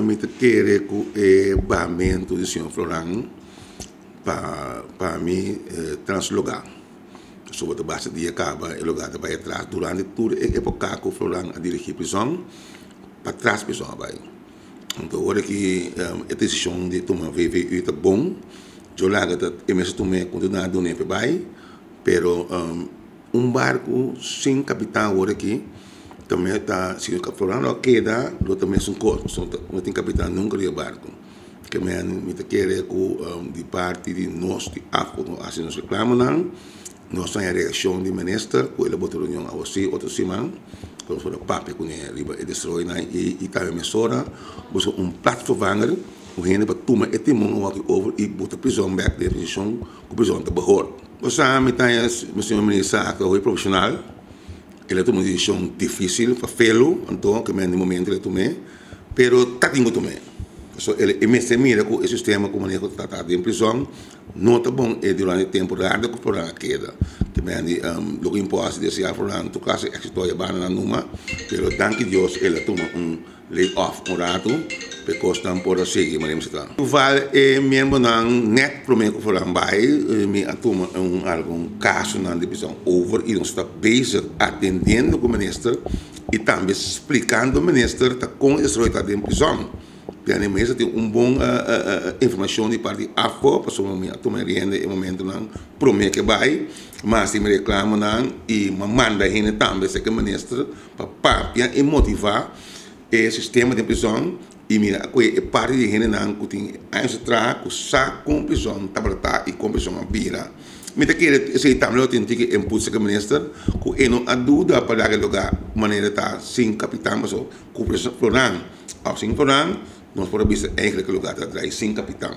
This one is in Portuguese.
me querer que o barmento do senhor Florán para mim translogar. Sobre a base de acaba o lugar de vai atrás durante toda a época que o Florán a dirigir a prisão para trás a prisão vai. Então agora que a decisão de tomar VVU está bom, eu lá que mesmo tomei continuar do neve vai, pero barco sem capitão agora aqui também está se o Florán não queda, lo também são coisas, não tem capitão nunca de barco. Que me quer que de parte de nós de AFO assim nos reclamam nós temos a reação de ministro que ele botou reunião a você outro semana quando foi o papo com ele e destrói e também mesora busca plataforma o gente para tomar esse mundo over e botar prisão back de posição com prisão de bahor você me tem o senhor ministro que é profissional ele tomou uma decisão difícil para fê-lo então que no momento ele tomou pero tá tinha tomar. So, ele se mira que o sistema como ele está tratado em prisão não está bom e durante a temporada que o programa queda. Também o que importa é que o programa tu casa exitosa banana numa, pero danke Deus ele toma lay off rato, porque não pode seguir mas está. O vale é membro não net problema que o programa vai me toma algum caso na prisão over e não está bezig atendendo o ministro e também explicando o ministro que com esse resultado em prisão. Tem bom informação de parte AFO, para tomar renda no momento não promete que vai, mas se me reclama não e me manda ele também se que ministro para papia e motivar o sistema de prisão e mira que parte de ele não que tem a com saco com prisão tableta e com prisão bira. Me te quer se também tem que impulsar que ministro que ele não há dúvida para aquele lugar maneira tá sem capitão mas o com prisão Florán, ao sem Florán nós podemos ver eigenlijk lugar atrás sem capitão.